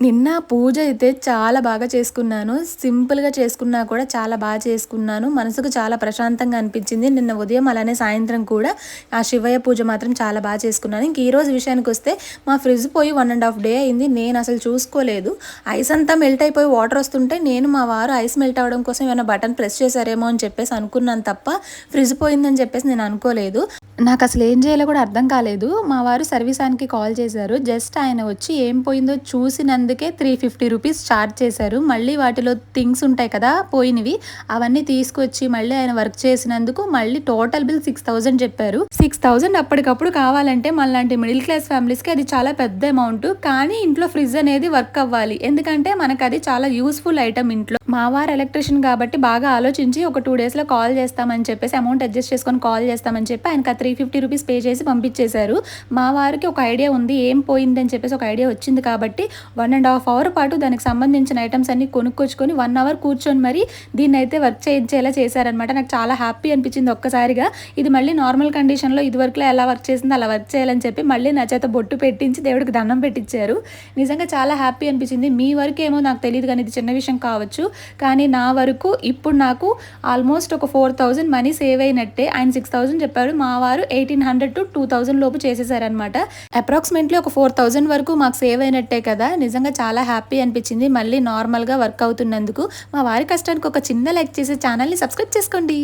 నిన్న పూజ అయితే చాలా బాగా చేసుకున్నాను. సింపుల్‌గా చేసుకున్నా కూడా చాలా చేసుకున్నాను. మనసుకు చాలా ప్రశాంతంగా అనిపించింది. నిన్న ఉదయం అలానే సాయంత్రం కూడా ఆ శివయ్య పూజ మాత్రం చాలా చేసుకున్నాను. ఇంక ఈరోజు విషయానికొస్తే మా ఫ్రిడ్జ్ పోయి 1 ½ డే అయింది. నేనసలు చూసుకోలేదు. ఐస్ అంతా మెల్ట్ అయిపోయి వాటర్ వస్తుంటే నేను మా వారు ఐస్ మెల్ట్ అవ్వడం కోసం ఏమైనా బటన్ ప్రెస్ చేశారేమో అని చెప్పేసి అనుకున్నాను తప్ప ఫ్రిడ్జ్ పోయిందని చెప్పేసి నేను అనుకోలేదు. నాకసలు ఏం చేయాలో కూడా అర్థం కాలేదు. మా వారు సర్వీస్ ఆయనకి కాల్ చేశారు. జస్ట్ ఆయన వచ్చి ఏం పోయిందో చూసినందుకే 350 రూపీస్ ఛార్జ్ చేశారు. మళ్ళీ వాటిలో థింగ్స్ ఉంటాయి కదా పోయినవి, అవన్నీ తీసుకొచ్చి మళ్ళీ ఆయన వర్క్ చేసినందుకు మళ్ళీ టోటల్ బిల్ 6000 చెప్పారు. 6000 అప్పటికప్పుడు కావాలంటే మనలాంటి మిడిల్ క్లాస్ ఫ్యామిలీస్‌కి అది చాలా పెద్ద అమౌంట్. కానీ ఇంట్లో ఫ్రిడ్జ్ అనేది వర్క్ అవ్వాలి. ఎందుకంటే మనకది చాలా యూజ్‌ఫుల్ ఐటెమ్ ఇంట్లో. మా వారు ఎలక్ట్రీషియన్ కాబట్టి బాగా ఆలోచించి ఒక 2 డేస్‌లో కాల్ చేస్తామని చెప్పేసి అమౌంట్ అడ్జస్ట్ చేసుకొని కాల్ చేస్తామని చెప్పి ఆయనకి 350 రూపీస్ పే చేసి పంపించేశారు. మా వారికి ఒక ఐడియా ఉంది ఏం పోయిందని చెప్పేసి ఒక ఐడియా వచ్చింది కాబట్టి 1½ అవర్ పాటు దానికి సంబంధించిన ఐటమ్స్ అన్ని కొనుక్కొచ్చుకొని 1 అవర్ కూర్చొని మరి దీన్ని అయితే వర్క్ చేయించేలా చేశారనమాట. నాకు చాలా హ్యాపీ అనిపించింది ఒక్కసారిగా. ఇది మళ్ళీ నార్మల్ కండిషన్‌లో ఇదివరకులో ఎలా వర్క్ చేసిందో అలా వర్క్ చేయాలని చెప్పి మళ్ళీ నా చేత బొట్టు పెట్టించి దేవుడికి దండం పెట్టించారు. నిజంగా చాలా హ్యాపీ అనిపించింది. మీ వరకేమో నాకు తెలీదు కానీ ఇది చిన్న విషయం కావచ్చు. కానీ నా వరకు ఇప్పుడు నాకు ఆల్మోస్ట్ ఒక 4000 మనీ సేవ్ అయినట్టే. ఆయన 6000 చెప్పారు. మా వారు 1800 to 2000 లోపు చేసేసారనమాట. అప్రాక్సిమేట్లీ ఒక 4000 వరకు మాకు సేవ్ అయినట్టే కదా. నిజంగా చాలా హ్యాపీ అనిపించింది మళ్ళీ నార్మల్గా వర్క్ అవుతున్నందుకు. మా వారి కష్టానికి ఒక చిన్న లైక్ చేసి ఛానల్ని సబ్స్క్రైబ్ చేసుకోండి.